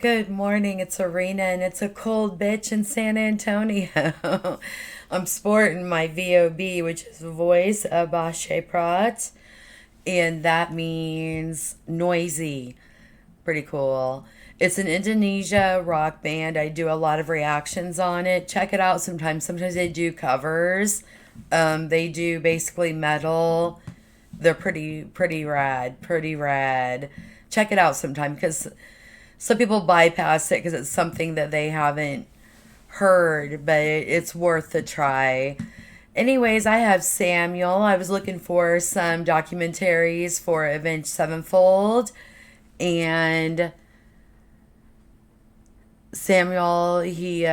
Good morning, it's Arena, and it's a cold bitch in San Antonio. I'm sporting my VOB, which is Voice Abache Prat, and that means noisy. Pretty cool. It's an Indonesia rock band. I do a lot of reactions on it. Check it out sometimes. Sometimes they do covers. They do basically metal. They're pretty rad, pretty rad. Check it out sometime because some people bypass it because it's something that they haven't heard, but it's worth a try. Anyways, I have Samuel. I was looking for some documentaries for Avenged Sevenfold, and Samuel he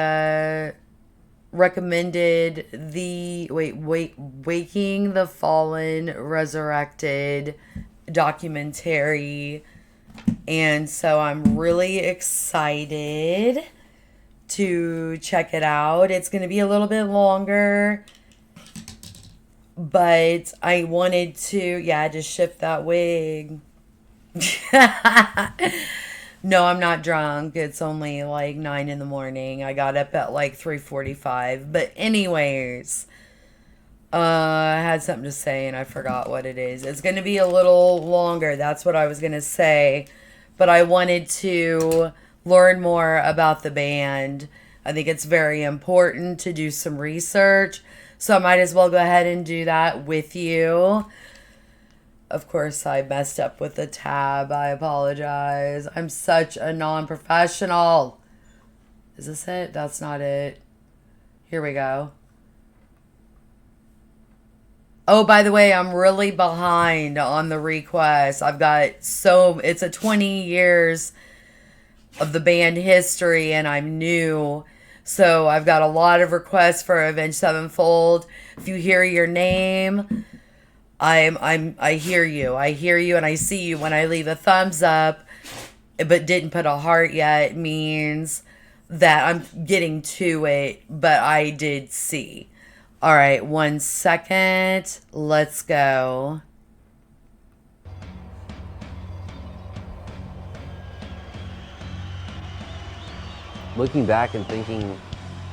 recommended the Waking the Fallen Resurrected documentary, and so I'm really excited to check it out. It's going to be a little bit longer, but I wanted to, yeah, just shift that wig. No, I'm not drunk. It's only like 9 in the morning. I got up at like 3:45. But anyways, I had something to say and I forgot what it is. It's going to be a little longer. That's what I was going to say. But I wanted to learn more about the band. I think it's very important to do some research. So I might as well go ahead and do that with you. Of course, I messed up with the tab. I apologize. I'm such a non-professional. Is this it? That's not it. Here we go. Oh, by the way, I'm really behind on the request. It's a 20 years of the band history and I'm new. So I've got a lot of requests for Avenged Sevenfold. If you hear your name, I hear you. I hear you and I see you. When I leave a thumbs up but didn't put a heart yet, it means that I'm getting to it, but I did see. All right, 1 second. Let's go. Looking back and thinking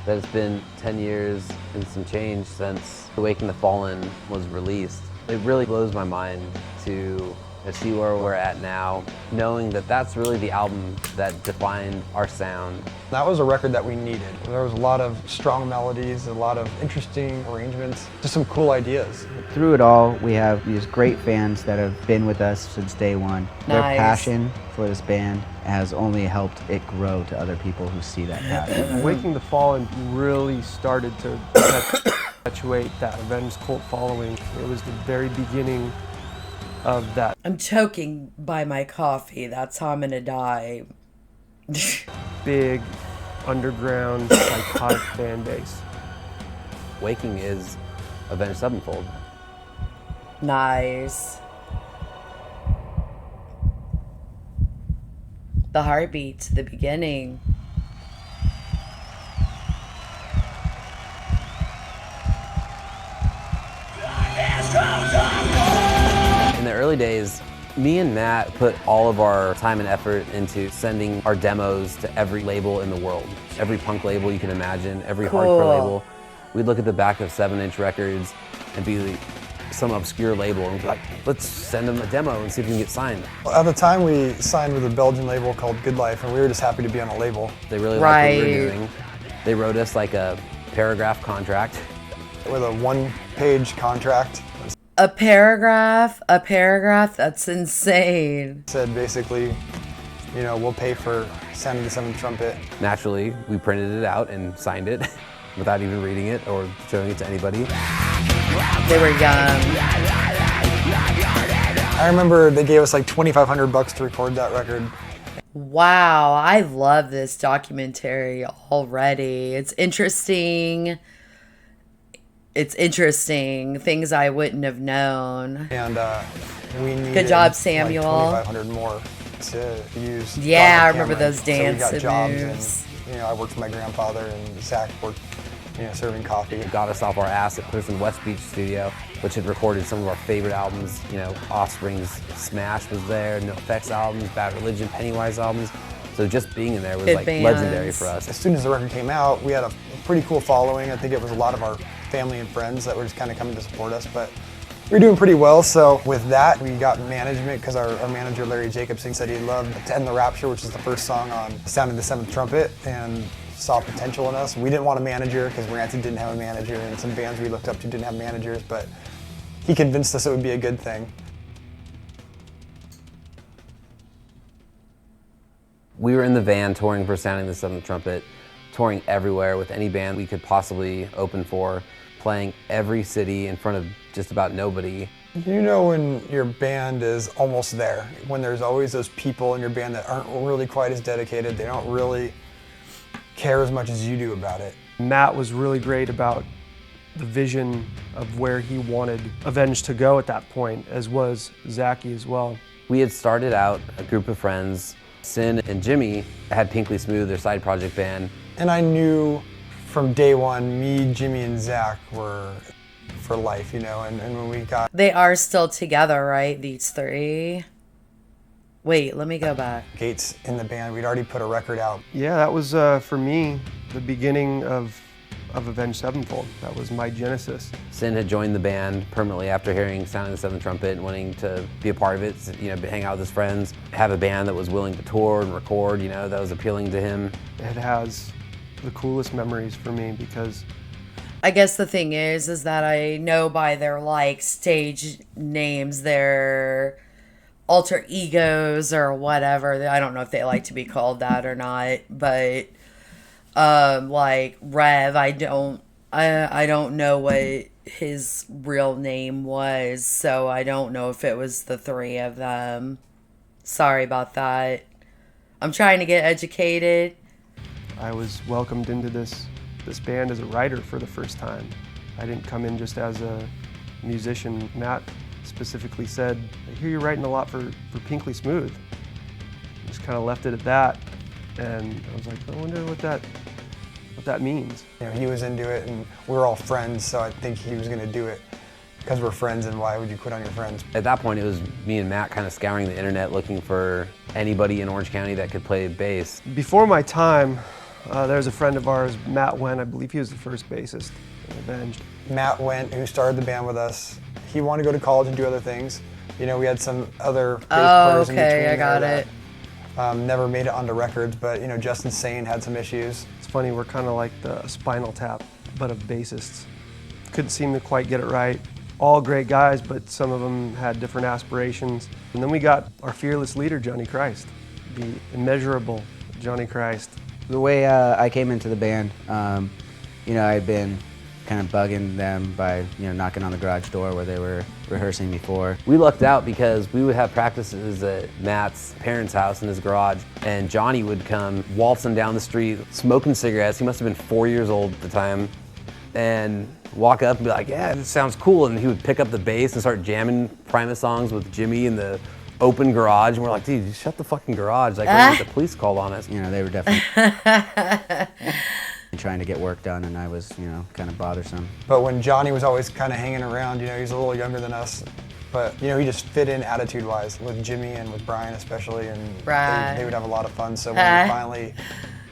that it's been 10 years and some change since Awaken the Fallen was released, it really blows my mind to see where we're at now, knowing that that's really the album that defined our sound. That was a record that we needed. There was a lot of strong melodies, a lot of interesting arrangements, just some cool ideas. Through it all, we have these great fans that have been with us since day one. Their passion for this band has only helped it grow to other people who see that passion. Waking the Fallen really started to perpetuate that Avenged cult following. It was the very beginning of that. I'm choking by my coffee. That's how I'm gonna die. Big, underground, psychotic fan base. Waking is Avenged Sevenfold. Nice. The heartbeat, the beginning. In the early days, me and Matt put all of our time and effort into sending our demos to every label in the world. Every punk label you can imagine, every hardcore label. We'd look at the back of 7-inch records and be like, some obscure label and be like, let's send them a demo and see if we can get signed. At the time, we signed with a Belgian label called Good Life, and we were just happy to be on a label. They really liked what we were doing. They wrote us like a paragraph contract. With a 1-page contract. A paragraph, that's insane. Said basically, you know, we'll pay for sounding the 7th trumpet. Naturally, we printed it out and signed it without even reading it or showing it to anybody. They were young. I remember they gave us like $2,500 to record that record. Wow, I love this documentary already. It's interesting. Things I wouldn't have known. And we needed good job, Samuel. Like 2,500 more to use. Yeah, I remember those dance so we got moves. Jobs and, you know, I worked for my grandfather, and Zach worked, you know, serving coffee. It got us off our ass. It put us in West Beach Studio, which had recorded some of our favorite albums. You know, Offspring's Smash was there, No Effects albums, Bad Religion, Pennywise albums. So just being in there was Good like bands. legendary for us. As soon as the record came out, we had a pretty cool following. I think it was a lot of our family and friends that were just kind of coming to support us, but we were doing pretty well. So with that, we got management because our manager, Larry Jacobson, said he'd love to end the Rapture, which is the first song on Sounding the Seventh Trumpet, and saw potential in us. We didn't want a manager because Rancid didn't have a manager, and some bands we looked up to didn't have managers, but he convinced us it would be a good thing. We were in the van touring for Sounding the Seventh Trumpet, touring everywhere with any band we could possibly open for, playing every city in front of just about nobody. You know when your band is almost there, when there's always those people in your band that aren't really quite as dedicated, they don't really care as much as you do about it. Matt was really great about the vision of where he wanted Avenged to go at that point, as was Zachy as well. We had started out a group of friends. Sin and Jimmy had Pinkly Smooth, their side project band. And I knew from day one, me, Jimmy, and Zach were for life, you know, and when we got... They are still together, right? These three? Wait, let me go back. Gates in the band, we'd already put a record out. Yeah, that was, for me, the beginning of Avenged Sevenfold. That was my genesis. Sin had joined the band permanently after hearing Sounding the Seventh Trumpet and wanting to be a part of it, you know, hang out with his friends, have a band that was willing to tour and record, you know, that was appealing to him. It has the coolest memories for me because I guess the thing is that I know by their like stage names, their alter egos or whatever. I don't know if they like to be called that or not, but like Rev, I don't know what his real name was, so I don't know if it was the three of them. Sorry about that. I'm trying to get educated. I was welcomed into this band as a writer for the first time. I didn't come in just as a musician. Matt specifically said, I hear you're writing a lot for Pinkly Smooth. Just kind of left it at that, and I was like, I wonder what that means. You know, he was into it, and we're all friends, so I think he was going to do it because we're friends, and why would you quit on your friends? At that point, it was me and Matt kind of scouring the internet looking for anybody in Orange County that could play bass. Before my time, there was a friend of ours, Matt Wendt. I believe he was the first bassist in Avenged. Matt Wendt, who started the band with us, he wanted to go to college and do other things. You know, we had some other bass players in between I got there it. that, never made it onto records, but you know, Justin Sane had some issues. It's funny, we're kind of like the Spinal Tap, but of bassists. Couldn't seem to quite get it right. All great guys, but some of them had different aspirations. And then we got our fearless leader, Johnny Christ, the immeasurable Johnny Christ. The way I came into the band, you know, I'd been kind of bugging them by, you know, knocking on the garage door where they were rehearsing before. We lucked out because we would have practices at Matt's parents' house in his garage, and Johnny would come waltzing down the street, smoking cigarettes. He must have been 4 years old at the time, and walk up and be like, yeah, this sounds cool. And he would pick up the bass and start jamming Primus songs with Jimmy in the open garage. And we're like, dude, shut the fucking garage. Like, we're gonna get the police called on us. You know, they were definitely trying to get work done, and I was, you know, kind of bothersome. But when Johnny was always kind of hanging around, you know, he's a little younger than us, but you know, he just fit in attitude-wise with Jimmy and with Brian especially, and they would have a lot of fun. So when we finally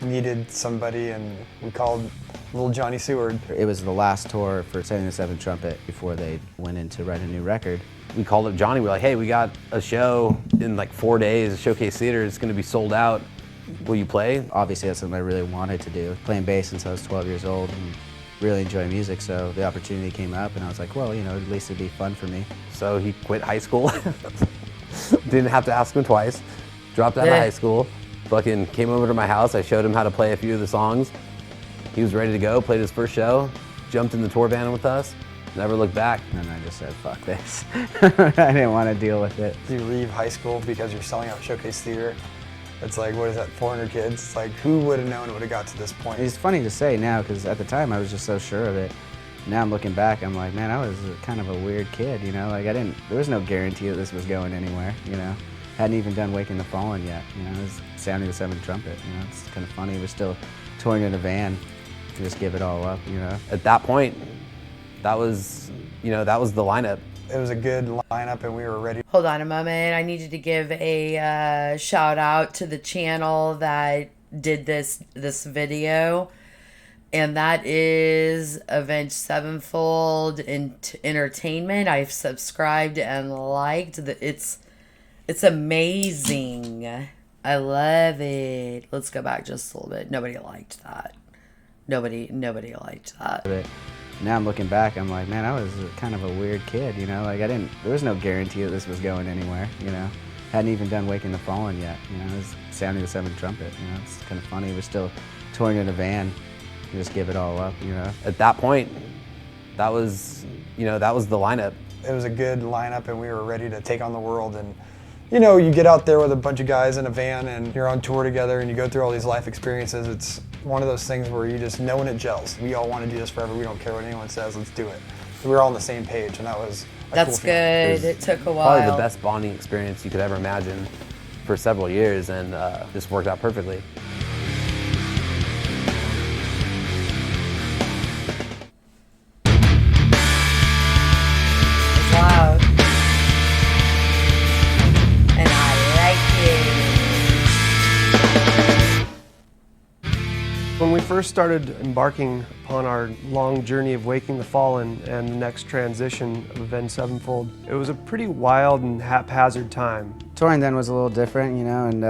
needed somebody, and we called little Johnny Seward. It was the last tour for Sounding the Seventh Trumpet before they went in to write a new record. We called up Johnny. We're like, hey, we got a show in like 4 days, a Showcase Theater. It's gonna be sold out. Will you play? Obviously, that's something I really wanted to do. Playing bass since I was 12 years old and really enjoy music, so the opportunity came up, and I was like, well, you know, at least it'd be fun for me. So he quit high school. Didn't have to ask him twice. Dropped out of high school. Fucking came over to my house. I showed him how to play a few of the songs. He was ready to go, played his first show, jumped in the tour van with us, never looked back. And I just said, fuck this. I didn't want to deal with it. You leave high school because you're selling out Showcase Theater. It's like, what is that, 400 kids? It's like, who would have known it would have got to this point? It's funny to say now, because at the time I was just so sure of it. Now I'm looking back, I'm like, man, I was kind of a weird kid, you know? Like, there was no guarantee that this was going anywhere, you know? Hadn't even done Waking the Fallen yet, you know? It was Sounding the Seventh Trumpet, you know? It's kind of funny. We're still touring in a van to just give it all up, you know? At that point, that was, you know, that was the lineup. It was a good lineup and we were ready. Hold on a moment. I needed to give a shout out to the channel that did this video, and that is Avenged Sevenfold Entertainment. I've subscribed and liked. It's amazing. I love it. Let's go back just a little bit. Nobody liked that. Nobody liked that. But now I'm looking back, I'm like, man, I was kind of a weird kid, you know? Like there was no guarantee that this was going anywhere, you know? Hadn't even done Waking the Fallen yet, you know? It was sounding the seventh trumpet, you know? It's kind of funny. We're still touring in a van. You just give it all up, you know? At that point, that was the lineup. It was a good lineup and we were ready to take on the world. And you know, you get out there with a bunch of guys in a van and you're on tour together and you go through all these life experiences. It's one of those things where you just know when it gels. We all want to do this forever. We don't care what anyone says. Let's do it. So we were all on the same page, and that was That's cool feeling. good. It took a while. Probably the best bonding experience you could ever imagine for several years, and just worked out perfectly. It's loud. And I like it. When we first started embarking upon our long journey of Waking the Fallen and the next transition of Avenged Sevenfold, it was a pretty wild and haphazard time. Touring then was a little different, you know, and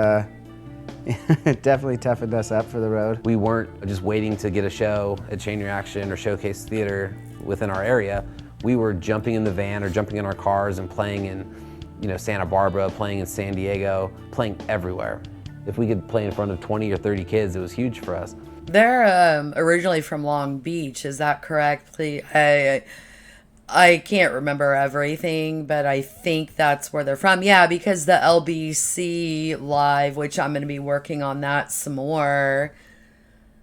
it definitely toughened us up for the road. We weren't just waiting to get a show at Chain Reaction or Showcase Theater within our area. We were jumping in the van or jumping in our cars and playing in, Santa Barbara, playing in San Diego, playing everywhere. If we could play in front of 20 or 30 kids, it was huge for us. They're originally from Long Beach, is that correct? I can't remember everything, but I think that's where they're from. Yeah, because the LBC Live, which I'm going to be working on that some more.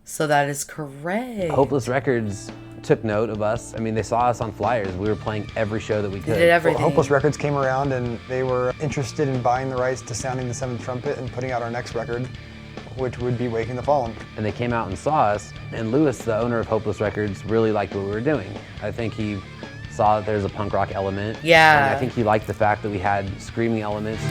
So that is correct. Hopeless Records took note of us. I mean, they saw us on flyers. We were playing every show that we could. They did everything. Well, Hopeless Records came around and they were interested in buying the rights to Sounding the Seventh Trumpet and putting out our next record, which would be Waking the Fallen. And they came out and saw us, and Lewis, the owner of Hopeless Records, really liked what we were doing. I think he saw that there's a punk rock element. Yeah. And I think he liked the fact that we had screaming elements.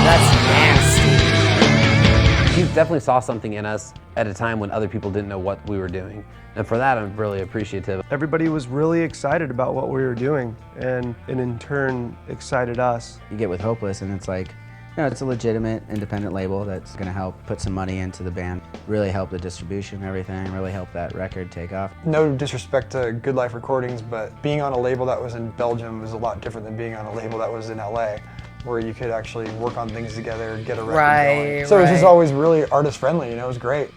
That's nasty. He definitely saw something in us at a time when other people didn't know what we were doing. And for that, I'm really appreciative. Everybody was really excited about what we were doing, and in turn excited us. You get with Hopeless and it's like, it's a legitimate independent label that's going to help put some money into the band, really help the distribution and everything, really help that record take off. No disrespect to Good Life Recordings, but being on a label that was in Belgium was a lot different than being on a label that was in LA, where you could actually work on things together, get a record going. So it was just always really artist friendly, it was great.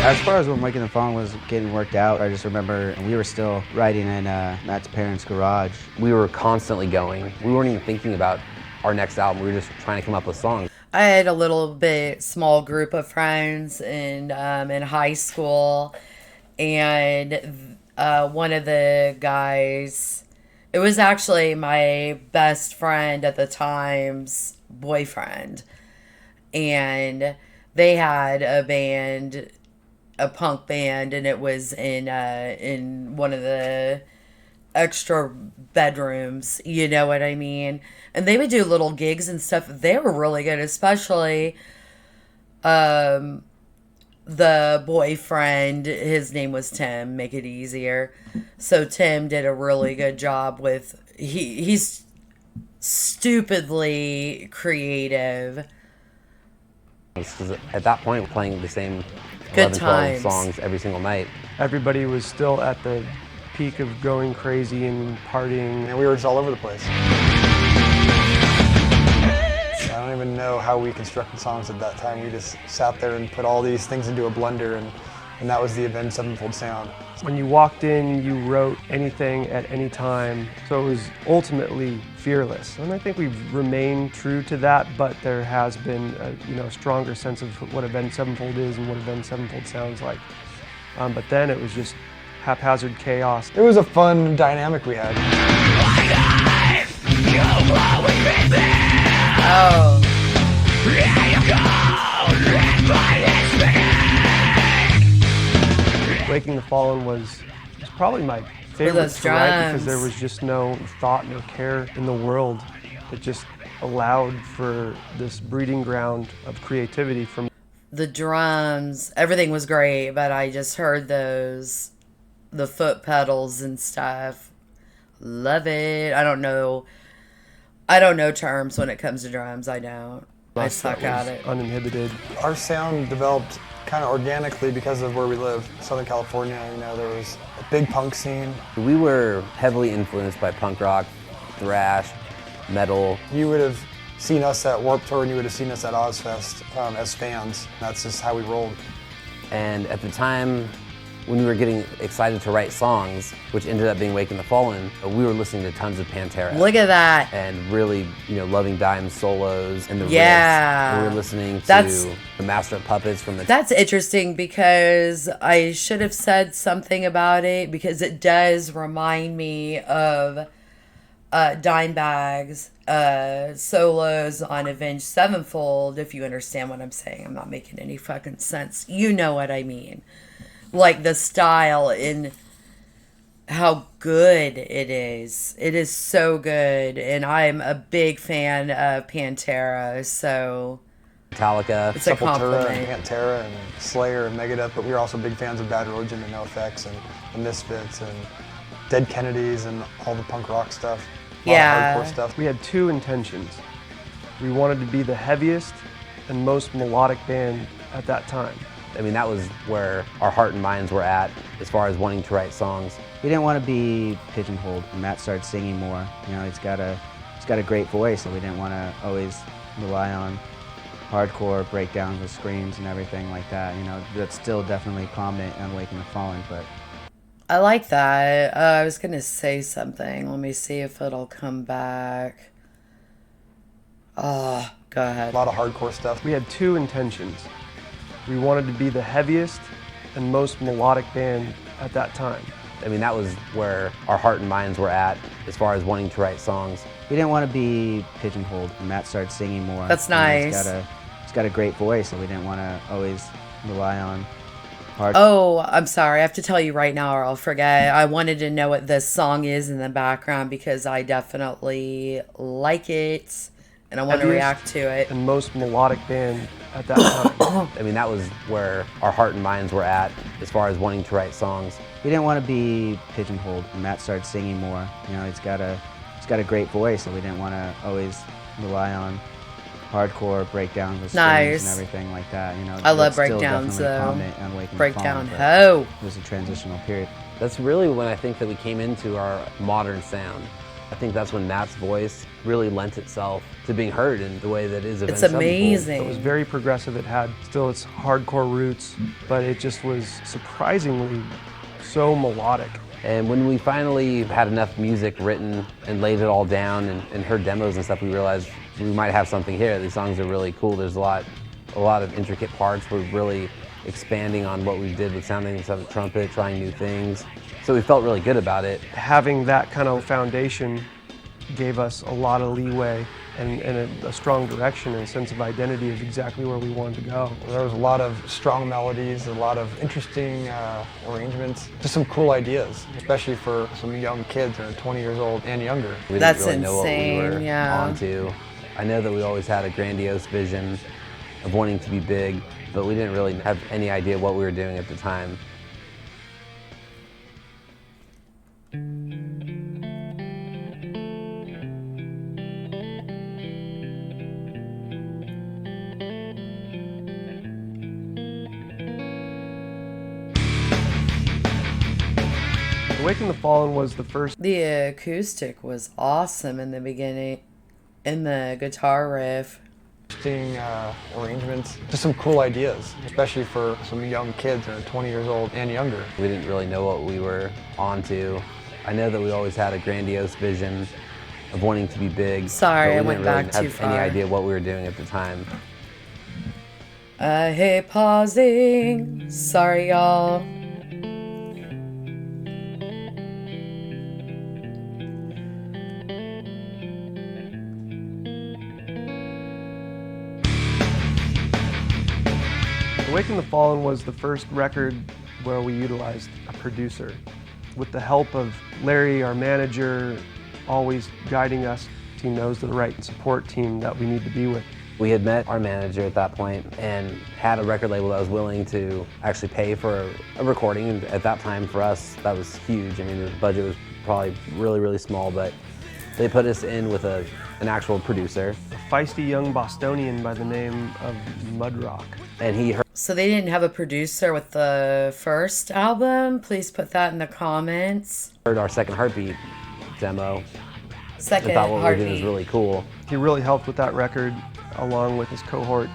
As far as when Waking the Fallen was getting worked out, I just remember we were still writing in Matt's parents' garage. We were constantly going. We weren't even thinking about our next album. We were just trying to come up with songs. I had a little bit small group of friends in high school, and one of the guys, it was actually my best friend at the time's boyfriend, and they had a band, a punk band, and it was in one of the extra bedrooms, you know what I mean? And they would do little gigs and stuff. They were really good, especially the boyfriend, his name was Tim, make it easier. So Tim did a really good job with, he's stupidly creative. At that point, we're playing the same Good 11, 12 times. songs every single night. Everybody was still at the peak of going crazy and partying. And we were just all over the place. I don't even know how we constructed songs at that time. We just sat there and put all these things into a blender, and that was the Avenged Sevenfold sound. When you walked in, you wrote anything at any time, so it was ultimately fearless. And I think we've remained true to that, but there has been a stronger sense of what Avenged Sevenfold is and what Avenged Sevenfold sounds like. But then it was just haphazard chaos. It was a fun dynamic we had. Oh, Waking the Fallen was probably my favorite those to write because drums. there was just no thought, no care in the world. It just allowed for this breeding ground of creativity from the drums, everything was great, but I just heard the foot pedals and stuff. Love it. I don't know terms when it comes to drums. I don't. I us suck that at was it. uninhibited. Our sound developed kind of organically because of where we live, Southern California. You know, there was a big punk scene. We were heavily influenced by punk rock, thrash, metal. You would have seen us at Warped Tour and you would have seen us at Ozfest as fans. That's just how we rolled. And at the time, when we were getting excited to write songs, which ended up being Waking the Fallen, we were listening to tons of Pantera. Look at that. And really, loving Dime's solos and the Yeah. riffs. We were listening to That's- the Master of Puppets from the... That's interesting because I should have said something about it because it does remind me of Dimebag's solos on Avenged Sevenfold, if you understand what I'm saying. I'm not making any fucking sense. You know what I mean. Like the style and how good it is. It is so good. And I'm a big fan of Pantera, so Metallica. it's a Sepultura and compliment. Pantera and Slayer and Megadeth, but we were also big fans of Bad Religion and NoFX and the Misfits and Dead Kennedys and all the punk rock stuff. A lot Yeah. of hardcore stuff. We had two intentions. We wanted to be the heaviest and most melodic band at that time. I mean, that was where our heart and minds were at as far as wanting to write songs. We didn't want to be pigeonholed. Matt started singing more. He's got a great voice, and we didn't want to always rely on hardcore breakdowns with screams and everything like that. That's still definitely prominent on Waking the Fallen, but I like that. I was going to say something. Let me see if it'll come back. Oh, go A ahead. lot of hardcore stuff. We had two intentions. We wanted to be the heaviest and most melodic band at that time. I mean, that was where our heart and minds were at as far as wanting to write songs. we didn't want to be pigeonholed. Matt started singing more. That's nice. He's got a great voice, and we didn't want to always rely on hard. Oh, I'm sorry. I have to tell you right now or I'll forget. I wanted to know what this song is in the background because I definitely like it and I want to Heaviest react to it. and most melodic band at that time. I mean, that was where our heart and minds were at as far as wanting to write songs. We didn't want to be pigeonholed. Matt started singing more. He's got a great voice, and we didn't want to always rely on hardcore breakdowns with screams Nice. and everything like that. I love that's still breakdowns, definitely though. prominent on Waking the Breakdown Fallen, but ho. It was a transitional period. That's really when I think that we came into our modern sound. I think that's when Matt's voice really lent itself to being heard in the way that is It's Avenged Sevenfold. amazing. It was very progressive. It had still its hardcore roots, but it just was surprisingly so melodic. And when we finally had enough music written and laid it all down and heard demos and stuff, we realized we might have something here. These songs are really cool. There's a lot of intricate parts. We're really expanding on what we did with Sounding the Seventh Trumpet, trying new things. So we felt really good about it. Having that kind of foundation gave us a lot of leeway and a strong direction and sense of identity of exactly where we wanted to go. There was a lot of strong melodies, a lot of interesting arrangements, just some cool ideas, especially for some young kids that are 20 years old and younger. We didn't That's really know what we insane, were yeah. onto. I know that we always had a grandiose vision of wanting to be big, but we didn't really have any idea what we were doing at the time. Waking the Fallen was the first. The acoustic was awesome in the beginning, in the guitar riff. Interesting arrangements, just some cool ideas, especially for some young kids that are 20 years old and younger. We didn't really know what we were onto. I know that we always had a grandiose vision of wanting to be big. Sorry, but we I went didn't really back have too far. any idea what we were doing at the time. I hate pausing. Sorry, y'all. Awaken the Fallen was the first record where we utilized a producer. With the help of Larry, our manager, always guiding us, he knows the right support team that we need to be with. We had met our manager at that point and had a record label that was willing to actually pay for a recording, and at that time for us that was huge. I mean, the budget was probably really small, but they put us in with an actual producer. A feisty young Bostonian by the name of Mudrock. And he heard So they didn't have a producer with the first album? Please put that in the comments. our Second Heartbeat demo Second and thought what we were doing Heartbeat. was really cool. He really helped with that record, along with his cohort,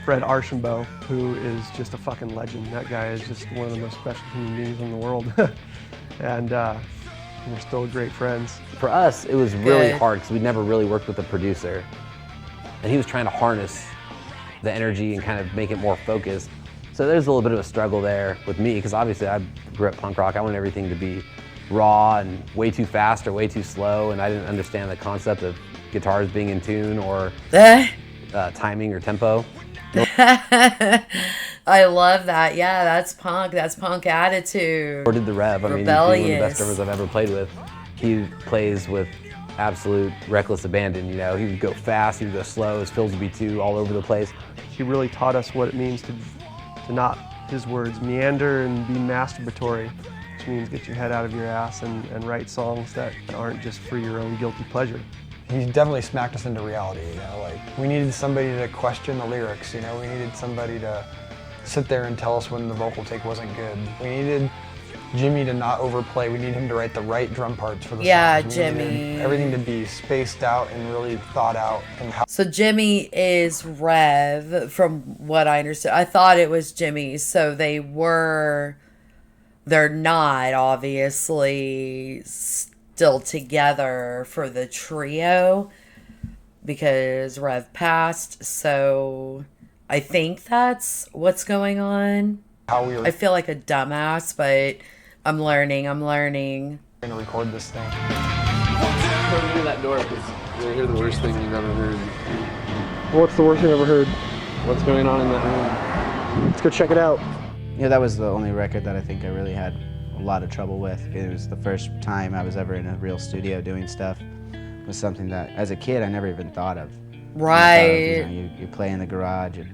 Fred Archambault, who is just a fucking legend. That guy is just one of the most special human beings in the world. And we're still great friends. For us, it was really Good. hard because we'd never really worked with a producer. And he was trying to harness the energy and kind of make it more focused. So there's a little bit of a struggle there with me, because obviously I grew up punk rock. I wanted everything to be raw and way too fast or way too slow, and I didn't understand the concept of guitars being in tune or timing or tempo. I love that. Yeah, that's punk. That's punk attitude. Or did the Rev. I mean, he's one of the best Rebellious. drummers I've ever played with. He plays with absolute reckless abandon, you know. He would go fast, he would go slow, his fills would be too all over the place. He really taught us what it means to not, his words, meander and be masturbatory, which means get your head out of your ass and write songs that aren't just for your own guilty pleasure. He definitely smacked us into reality, you know, like we needed somebody to question the lyrics, you know, we needed somebody to sit there and tell us when the vocal take wasn't good. We needed Jimmy to not overplay, we need him to write the right drum parts for the Yeah, songs. We needed Jimmy. everything to be spaced out and really thought out. And how So Jimmy is Rev, from what I understood. I thought it was Jimmy, so they're not, obviously, still together for the trio because Rev passed, so I think that's what's going on. how we were I feel like a dumbass, but I'm learning. going to record this thing. Don't hear that door because you'll hear the worst thing you've ever heard. What's the worst you've ever heard? What's going on in that room? Let's go check it out. Yeah, that was the only record that I think I really had a lot of trouble with. It was the first time I was ever in a real studio doing stuff. It was something that, as a kid, I never even thought of. Right. You play in the garage, you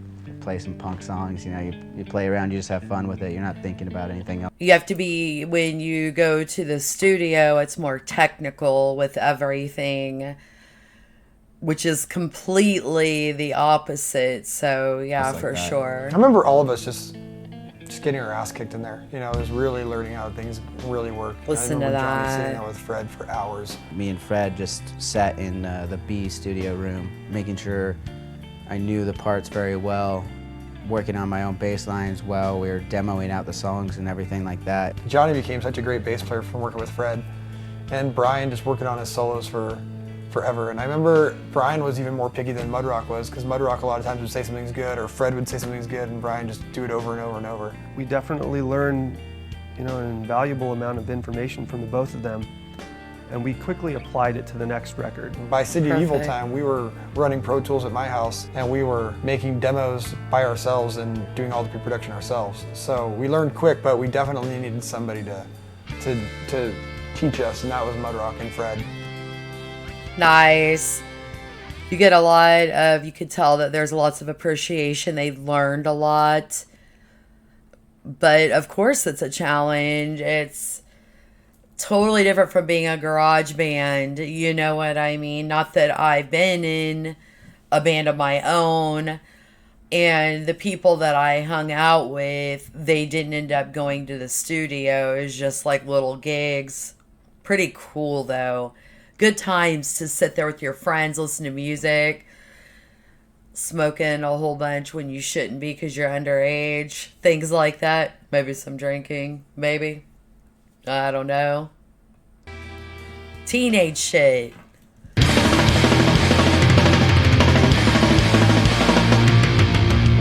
play some punk songs, you know, you play around, you just have fun with it. You're not thinking about anything else. You have to be, when you go to the studio, it's more technical with everything, which is completely the opposite. So yeah, Just like for that. sure. I remember all of us just getting our ass kicked in there. You know, it was really learning how things really work. Listen I to remember Johnny that. sitting there with Fred for hours. Me and Fred just sat in the B studio room, making sure I knew the parts very well, working on my own bass lines while we were demoing out the songs and everything like that. Johnny became such a great bass player from working with Fred, and Brian just working on his solos for forever. And I remember Brian was even more picky than Mudrock was, because Mudrock a lot of times would say something's good, or Fred would say something's good, and Brian just do it over and over and over. We definitely learned, you know, an invaluable amount of information from the both of them, and we quickly applied it to the next record. By City of Evil Perfect. time, we were running Pro Tools at my house, and we were making demos by ourselves and doing all the pre-production ourselves. So we learned quick, but we definitely needed somebody to teach us, and that was Mudrock and Fred. Nice. You get a lot of, you could tell that there's lots of appreciation. They learned a lot. But of course it's a challenge. It's totally different from being a garage band. You know what I mean? Not that I've been in a band of my own. And the people that I hung out with, they didn't end up going to the studio. It was just like little gigs. Pretty cool though. Good times to sit there with your friends, listen to music, smoking a whole bunch when you shouldn't be because you're underage. Things like that. Maybe some drinking. Maybe. I don't know. Teenage shit.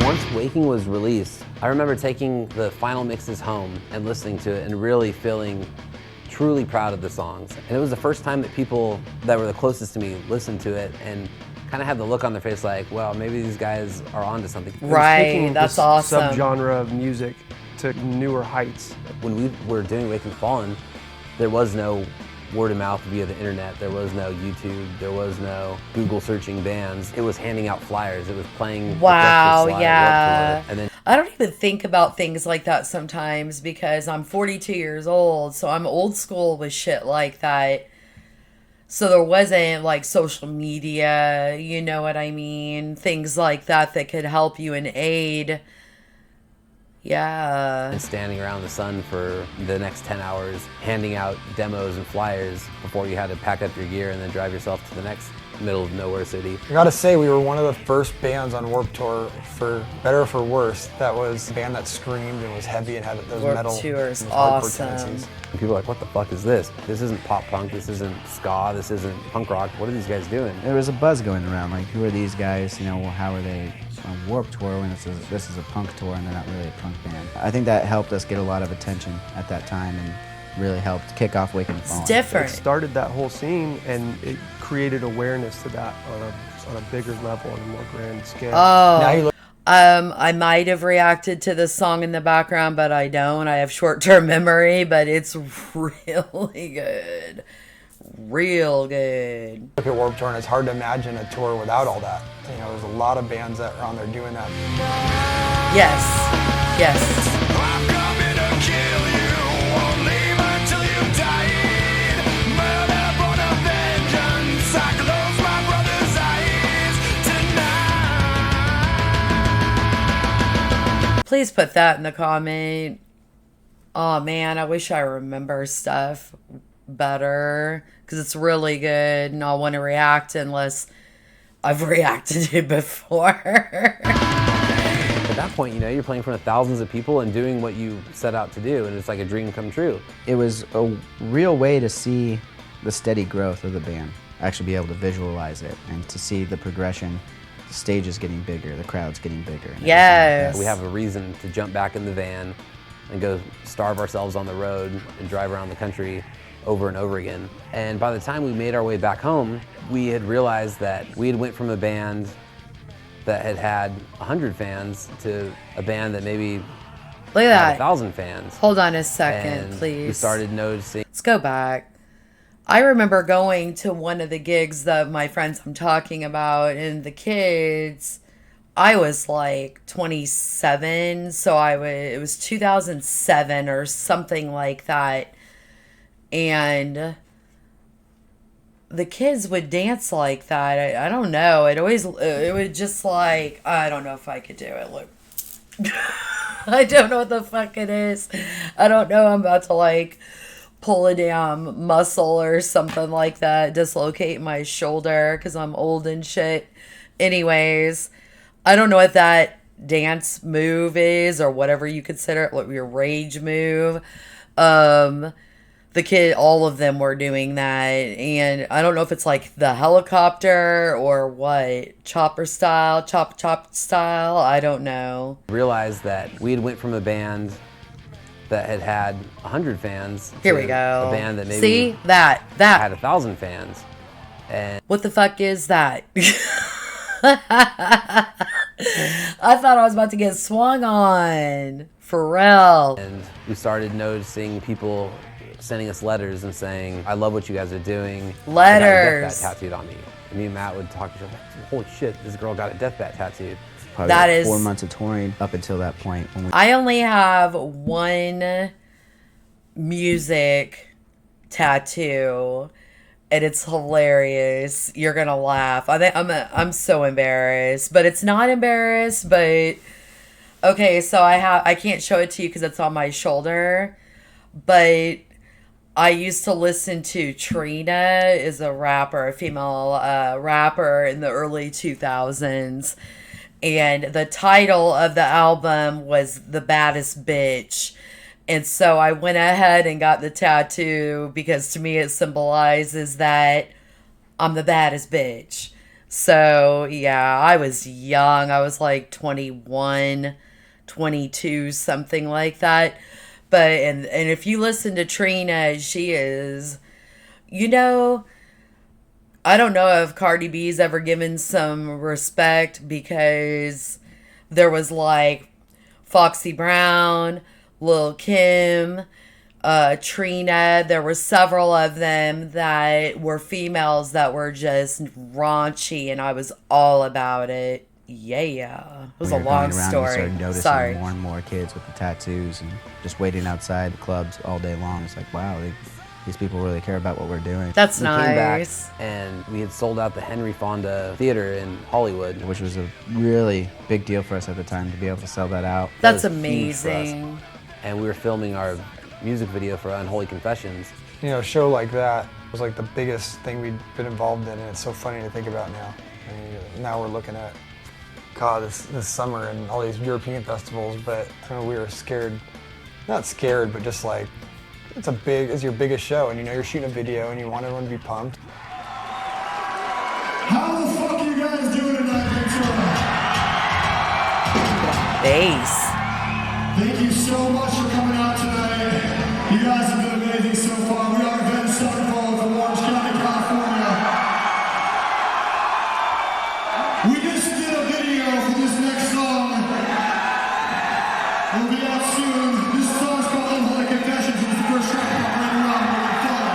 Once Waking was released, I remember taking the final mixes home and listening to it and really feeling truly proud of the songs. And it was the first time that people that were the closest to me listened to it and kind of had the look on their face like, well, maybe these guys are onto something. It was Right, taking that's this awesome. subgenre of music to newer heights. When we were doing Waking Fallen, there was no word of mouth via the internet. There was no YouTube. There was no Google searching bands. It was handing out flyers. It was playing. Wow, the Breakfast yeah. Warped Tour. And then I don't even think about things like that sometimes because I'm 42 years old, so I'm old school with shit like that. So there wasn't like social media, you know what I mean? Things like that that could help you and aid. Yeah. and standing around the sun for the next 10 hours, handing out demos and flyers before you had to pack up your gear and then drive yourself to the next middle of nowhere city. I gotta say, we were one of the first bands on Warped Tour, for better or for worse, that was a band that screamed and was heavy and had those Warped metal Tour is those hardcore awesome. tendencies. And people are like, what the fuck is this? This isn't pop punk, this isn't ska, this isn't punk rock. What are these guys doing? There was a buzz going around, like, who are these guys? You know, well, how are they on Warped Tour when this is a punk tour and they're not really a punk band? I think that helped us get a lot of attention at that time and really helped kick off Waking Fallen. It's different. It started that whole scene, and it created awareness to that on a bigger level, on a more grand scale. Now you look I might have reacted to the song in the background, but I don't. I have short-term memory, but it's really good. Real good. at Warped Tour, and it's hard to imagine a tour without all that. You know, there's a lot of bands that are on there doing that. Yes. Yes. Please put that in the comment. Oh man, I wish I remember stuff better because it's really good and I'll want to react unless I've reacted to it before. At that point, you know, you're playing in front of thousands of people and doing what you set out to do, and it's like a dream come true. It was a real way to see the steady growth of the band, actually be able to visualize it and to see the progression. The stage is getting bigger, the crowd's getting bigger. And Yes. We have a reason to jump back in the van and go starve ourselves on the road and drive around the country over and over again. And by the time we made our way back home, we had realized that we had went from a band that had 100 fans to a band that maybe Look had at that. 1,000 fans. Hold on a second, And please. we started noticing. Let's go back. I remember going to one of the gigs that my friends I'm talking about, and the kids, I was like 27, so it was 2007 or something like that. And the kids would dance like that. I don't know. It would just like, I don't know if I could do it. Look. I don't know what the fuck it is. I don't know. I'm about to like pull a damn muscle or something like that, dislocate my shoulder because I'm old and shit. Anyways, I don't know what that dance move is or whatever you consider it, what your rage move. The kid, all of them were doing that, and I don't know if it's like the helicopter or what, chopper style, chop style, I don't know. Realized that we had went from a band that had 100 fans Here to we go. a band that maybe See? That. had 1,000 fans. And What the fuck is that? I thought I was about to get swung on. For real. we started noticing people sending us letters and saying, I love what you guys are doing. Letters. I got a death bat tattooed on me. And me and Matt would talk to each other, holy shit, this girl got a death bat tattooed. Probably That like is- 4 months of touring up until that point. When we, I only have one music tattoo, and it's hilarious. You're gonna laugh. I'm so embarrassed, but it's not embarrassed. But okay, so I can't show it to you because it's on my shoulder, but I used to listen to Trina, is a rapper, a female rapper in the early 2000s. And the title of the album was The Baddest Bitch. And so I went ahead and got the tattoo because to me it symbolizes that I'm the baddest bitch. So yeah, I was young. I was like 21, 22, something like that. But and if you listen to Trina, she is, you know, I don't know if Cardi B's ever given some respect, because there was like Foxy Brown, Lil' Kim, Trina. There were several of them that were females that were just raunchy, and I was all about it. Yeah. It was a long story. We started noticing Sorry. more and more kids with the tattoos and just waiting outside the clubs all day long. It's like, wow, these people really care about what we're doing. That's We came back nice. and we had sold out the Henry Fonda Theater in Hollywood. Which was a really big deal for us at the time to be able to sell that out. That's That was huge for us. amazing. And we were filming our music video for Unholy Confessions. You know, a show like that was like the biggest thing we'd been involved in, and it's so funny to think about now. I mean, now we're looking at, God, this summer and all these European festivals, but I mean, we were scared, not scared, but just like, it's your biggest show, and you know you're shooting a video and you want everyone to be pumped. How the fuck are you guys doing tonight, Ventura? Bass. Thank you so much for coming out tonight. You guys have been amazing so far. We are AVENGED SEVENFOLD from Orange County, California. We just did a video for this next song. It'll be out soon. This song's called Unholy Confessions. It's the first track on right around when we're done.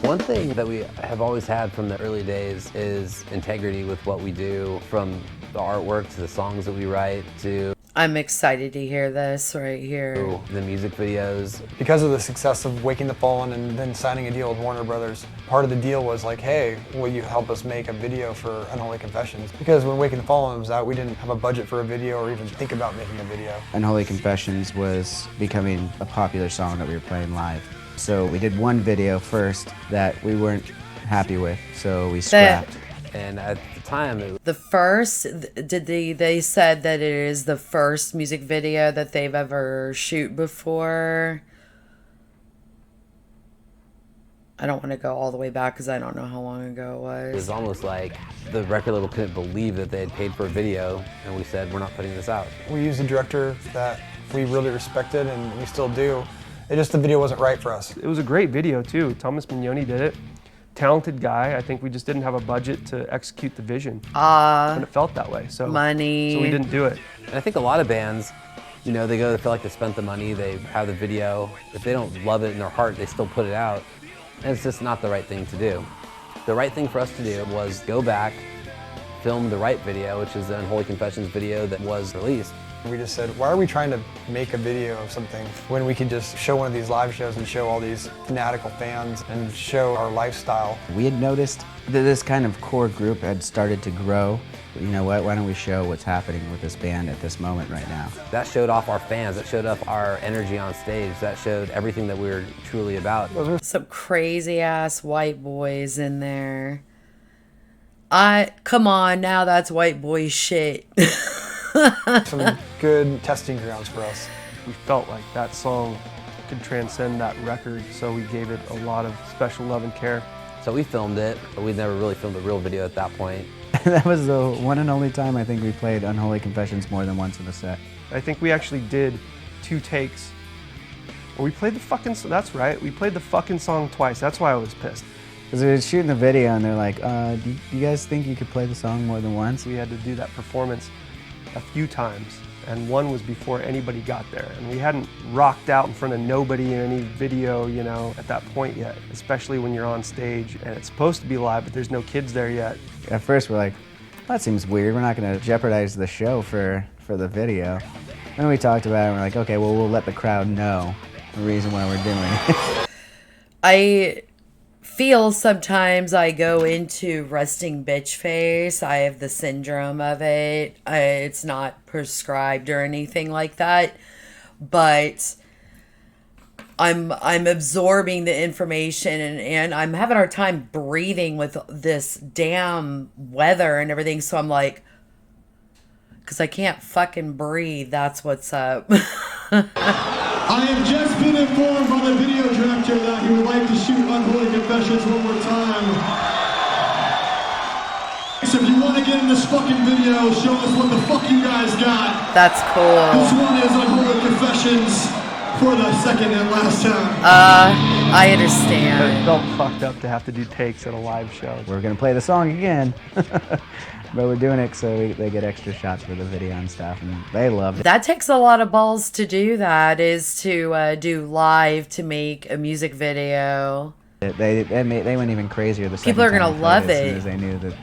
One thing that we have always had from the early days is integrity with what we do, from the artwork to the songs that we write to I'm excited to hear this right here. the music videos. Because of the success of Waking the Fallen and then signing a deal with Warner Brothers, part of the deal was like, hey, will you help us make a video for Unholy Confessions? Because when Waking the Fallen was out, we didn't have a budget for a video or even think about making a video. Unholy Confessions was becoming a popular song that we were playing live. So we did one video first that we weren't happy with, so we scrapped. And at the time, it The first, they said that it is the first music video that they've ever shoot before. I don't want to go all the way back because I don't know how long ago it was was. almost like the record label couldn't believe that they had paid for a video, and we said, we're not putting this out. We used a director that we really respected, and we still do. It just, the video wasn't right for us. It was a great video too. Thomas Mignoni did it. Talented guy. I think we just didn't have a budget to execute the vision. And it felt that way. So Money. So we didn't do it. And I think a lot of bands, you know, they feel like they spent the money, they have the video. If they don't love it in their heart, they still put it out. And it's just not the right thing to do. The right thing for us to do was go back, film the right video, which is the Unholy Confessions video that was released. We just said, why are we trying to make a video of something when we could just show one of these live shows and show all these fanatical fans and show our lifestyle? We had noticed that this kind of core group had started to grow. You know what, why don't we show what's happening with this band at this moment right now? That showed off our fans, that showed off our energy on stage, that showed everything that we were truly about. Some crazy ass white boys in there. Come on, now that's white boy shit. Some good testing grounds for us. We felt like that song could transcend that record, so we gave it a lot of special love and care. So we filmed it, but we'd never really filmed a real video at that point. That was the one and only time I think we played Unholy Confessions more than once in a set. I think we actually did 2 takes. We played the fucking, that's right, we played the fucking song twice. That's why I was pissed. Because we were shooting the video and they're like, do you guys think you could play the song more than once? We had to do that performance a few times, and one was before anybody got there. And we hadn't rocked out in front of nobody in any video, you know, at that point yet, especially when you're on stage and it's supposed to be live, but there's no kids there yet. At first we're like, that seems weird. We're not going to jeopardize the show for the video. Then we talked about it and we're like, okay, well, we'll let the crowd know the reason why we're doing it. I feel sometimes I go into resting bitch face. I have the syndrome of it. It's not prescribed or anything like that, but I'm absorbing the information and I'm having a hard time breathing with this damn weather and everything. So I'm like, because I can't fucking breathe. That's what's up. I have just been informed by the video director that he would like to shoot Unholy Confessions one more time. So if you want to get in this fucking video, show us what the fuck you guys got. That's This cool. one is Unholy Confessions for the second and last time. I But it understand. felt fucked up to have to do takes at a live show. We're gonna play the song again, but we're doing it so they get extra shots for the video and stuff, and they loved it. That takes a lot of balls to do that, is to do live to make a music video. They went even crazier the second People are time gonna we played love as soon it. as they knew that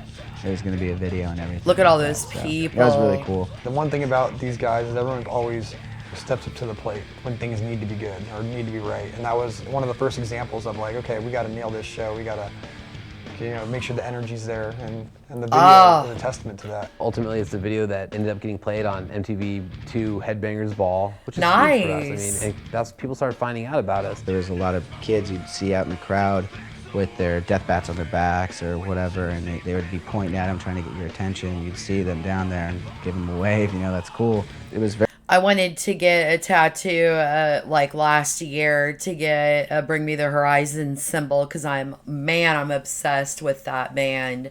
there was gonna be a video and everything. Look at all like those that, so people. That was really cool. The one thing about these guys is everyone always steps up to the plate when things need to be good or need to be right. And that was one of the first examples of like, okay, we got to nail this show. We got to, make sure the energy's there. And the video is a testament to that. Ultimately, it's the video that ended up getting played on MTV2 Headbangers Ball, which is huge for us. I Nice. mean, that's people started finding out about us. There was a lot of kids you'd see out in the crowd with their death bats on their backs or whatever, and they would be pointing at them trying to get your attention. You'd see them down there and give them a wave, that's cool. It was very I wanted to get a tattoo like last year to get Bring Me the Horizon symbol because I'm obsessed with that band.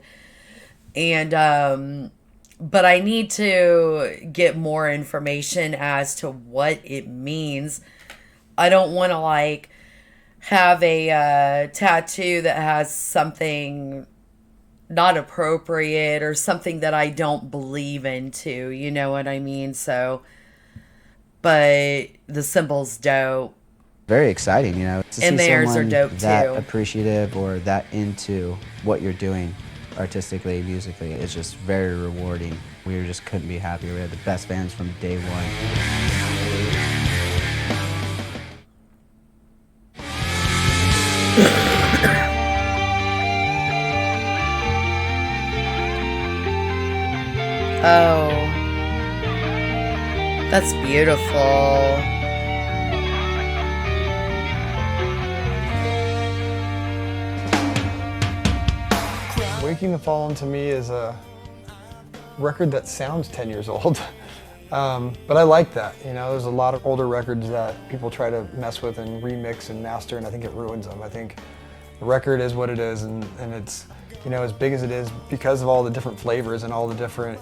And but I need to get more information as to what it means. I don't want to like have a tattoo that has something not appropriate or something that I don't believe into, you know what I mean? So, but the symbol's dope. very exciting, to see And theirs are someone dope, that too. appreciative or that into what you're doing artistically, musically. It's just very rewarding. We just couldn't be happier. We had the best fans from day one. Oh, that's beautiful. Waking the Fallen to me is a record that sounds 10 years old. But I like that. There's a lot of older records that people try to mess with and remix and master, and I think it ruins them. I think the record is what it is, and it's as big as it is because of all the different flavors and all the different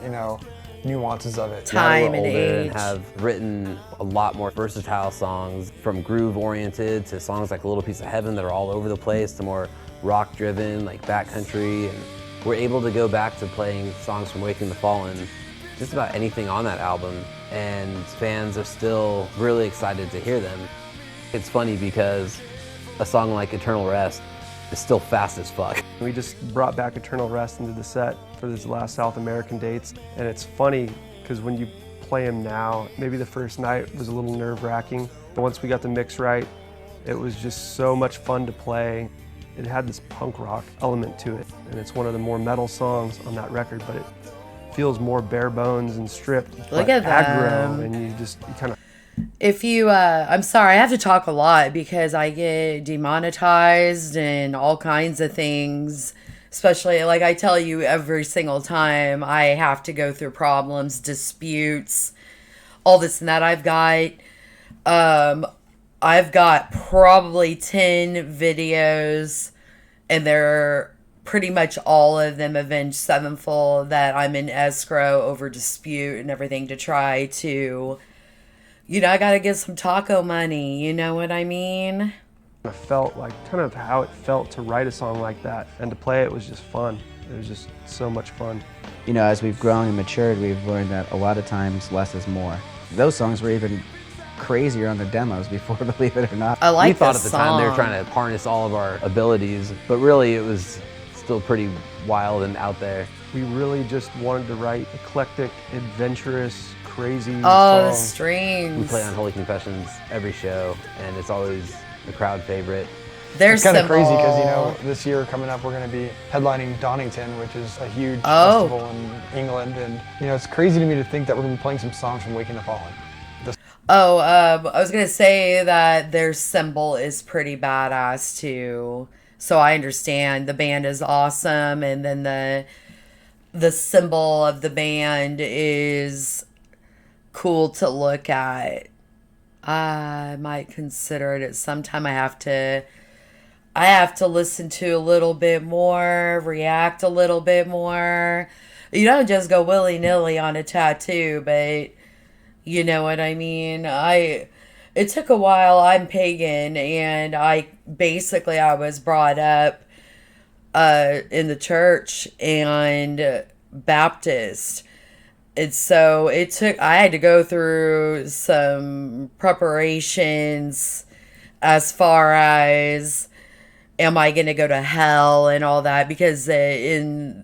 nuances of it. Time We're and older age. and have written a lot more versatile songs, from groove-oriented to songs like A Little Piece of Heaven that are all over the place, to more rock-driven, like backcountry. And we're able to go back to playing songs from Waking the Fallen, just about anything on that album, and fans are still really excited to hear them. It's funny because a song like Eternal Rest is still fast as fuck. We just brought back Eternal Rest into the set for these last South American dates. And it's funny because when you play them now, maybe the first night was a little nerve-wracking, but once we got the mix right, it was just so much fun to play. It had this punk rock element to it, and it's one of the more metal songs on that record, but it feels more bare bones and stripped. Look but at aggro, them. and you kind of. If you, I'm sorry, I have to talk a lot because I get demonetized and all kinds of things. Especially, like I tell you every single time, I have to go through problems, disputes, all this and that. I've got probably 10 videos, and they're pretty much all of them Avenged Sevenfold that I'm in escrow over dispute and everything to try to, I gotta get some taco money, you know what I mean? I felt like kind of how it felt to write a song like that, and to play it was just fun. It was just so much fun. As we've grown and matured, we've learned that a lot of times less is more. Those songs were even crazier on the demos before, believe it or not. I like We thought this at the time they were song. trying to harness all of our abilities, but really it was still pretty wild and out there. We really just wanted to write eclectic, adventurous, crazy Oh, the songs. strings. We play on Holy Confessions every show, and it's always the crowd favorite. They're It's kind of crazy simple. because this year coming up we're going to be headlining Donington, which is a huge Oh. festival in England, and it's crazy to me to think that we're going to be playing some songs from Waking the Fallen. Oh, I was gonna say that their symbol is pretty badass too. So I understand the band is awesome, and then the symbol of the band is cool to look at. I might consider it at some time. I have to listen to a little bit more, react a little bit more. You don't just go willy-nilly on a tattoo, but you know what I mean? It took a while. I'm pagan, and I was brought up in the church and Baptist. And so I had to go through some preparations as far as, am I going to go to hell and all that? Because in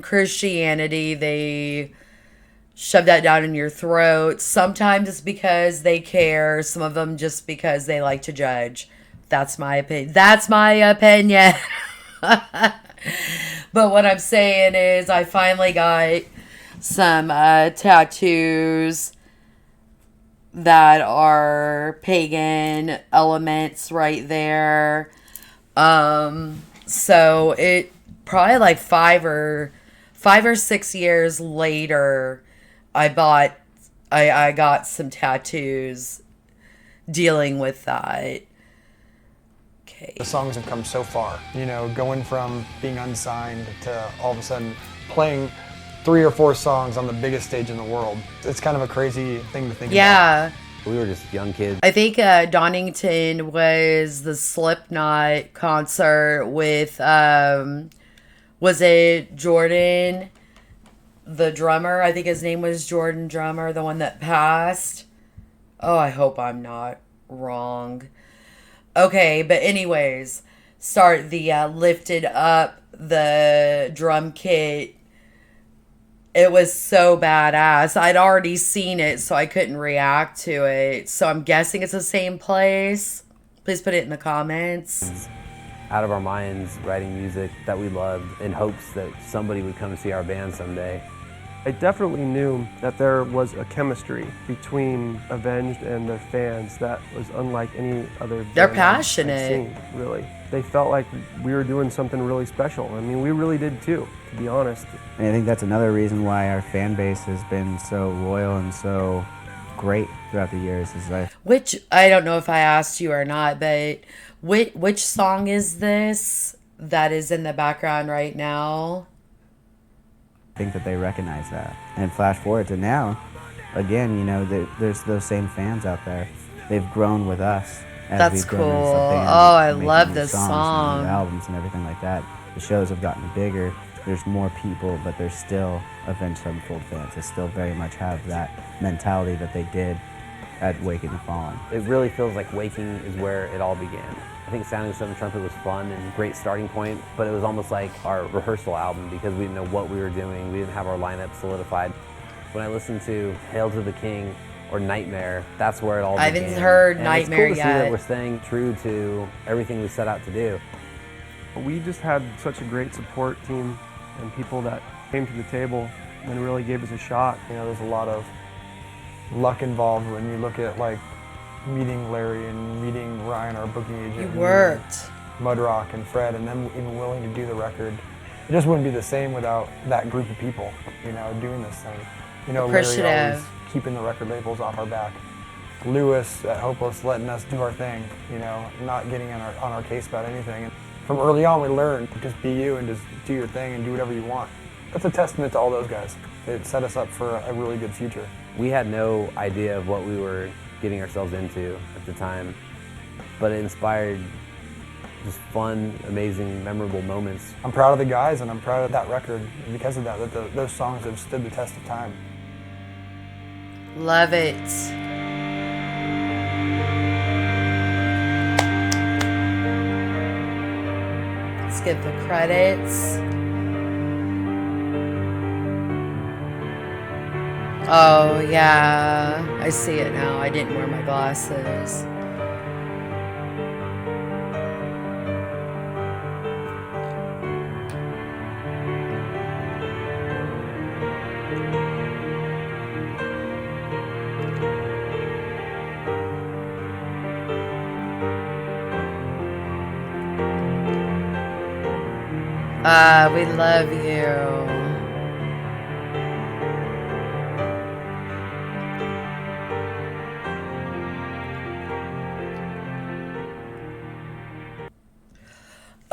Christianity, they shove that down in your throat. Sometimes it's because they care. Some of them just because they like to judge. That's my opinion. That's my opinion. But what I'm saying is I finally got some tattoos that are pagan elements right there. So it probably like 5 or 6 years later, I got some tattoos dealing with that. Okay. The songs have come so far, you know, going from being unsigned to all of a sudden playing 3 or 4 songs on the biggest stage in the world. It's kind of a crazy thing to think about. Yeah. We were just young kids. I think Donington was the Slipknot concert with, was it Jordan, the drummer? I think his name was Jordan Drummer, the one that passed. Oh, I hope I'm not wrong. Okay, but anyways, start the lifted up the drum kit. It was so badass. I'd already seen it, so I couldn't react to it. So I'm guessing it's the same place. Please put it in the comments. Out of our minds, writing music that we loved in hopes that somebody would come see our band someday. I definitely knew that there was a chemistry between Avenged and their fans that was unlike any other They're band passionate. I've seen, really. They felt like we were doing something really special. I mean, we really did too, to be honest. And I think that's another reason why our fan base has been so loyal and so great throughout the years. Which, I don't know if I asked you or not, but which song is this that is in the background right now? I think that they recognize that. And flash forward to now, again, you know, there's those same fans out there. They've grown with us. As That's we've grown cool. as a band, Oh, I making love new this songs, song. new albums and everything like that. The shows have gotten bigger. There's more people, but there's still Avenged Sevenfold fans. They still very much have that mentality that they did at Waking the Fallen. It really feels like Waking is where it all began. I think Sounding Seven Trumpet was fun and great starting point, but it was almost like our rehearsal album because we didn't know what we were doing. We didn't have our lineup solidified. When I listened to Hail to the King or Nightmare, that's where it all began. I haven't heard and Nightmare it's cool to see yet. that we're staying true to everything we set out to do. We just had such a great support team and people that came to the table and really gave us a shot. You know, there's a lot of luck involved when you look at like meeting Larry and meeting Ryan, our booking agent. You worked. Mudrock and Fred, and them even willing to do the record. It just wouldn't be the same without that group of people, you know, doing this thing. You know, Larry Appreciative. always keeping the record labels off our back. Lewis at Hopeless letting us do our thing, you know, not getting on our case about anything. And from early on we learned, just be you and just do your thing and do whatever you want. That's a testament to all those guys. It set us up for a really good future. We had no idea of what we were getting ourselves into at the time, but it inspired just fun, amazing, memorable moments. I'm proud of the guys and I'm proud of that record because of that, those songs have stood the test of time. Love it. Let's get the credits. Oh, yeah. I see it now. I didn't wear my glasses. We love you.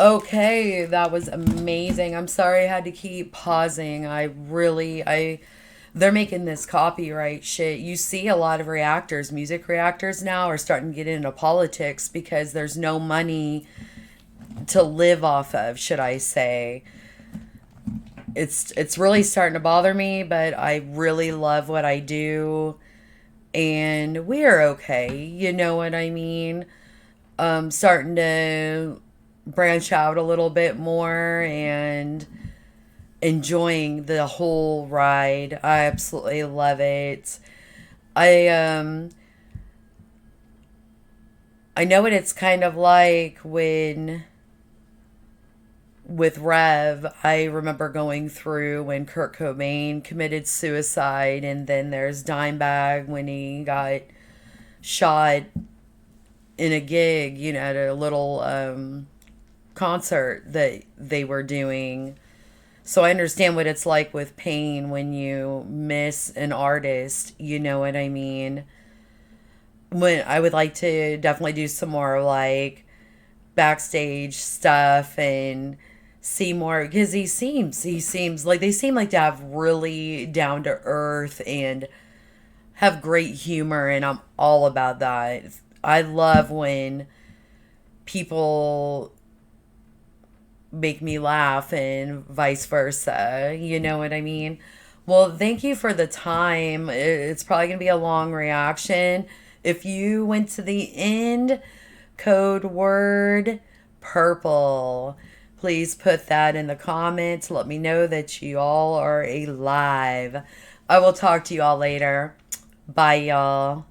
Okay, that was amazing. I'm sorry I had to keep pausing. They're making this copyright shit. You see a lot of reactors, music reactors now are starting to get into politics because there's no money to live off of, should I say. It's really starting to bother me, but I really love what I do and we're okay. You know what I mean? Starting to branch out a little bit more and enjoying the whole ride. I absolutely love it. I I know what it's kind of like when with Rev, I remember going through when Kurt Cobain committed suicide, and then there's Dimebag when he got shot in a gig, at a little concert that they were doing. So I understand what it's like with pain when you miss an artist, you know what I mean? When I would like to definitely do some more like backstage stuff and see more because he seems like they seem like to have really down to earth and have great humor, and I'm all about that. I love when people make me laugh and vice versa. You know what I mean? Well, thank you for the time. It's probably going to be a long reaction. If you went to the end, code word purple. Please put that in the comments. Let me know that you all are alive. I will talk to you all later. Bye, y'all.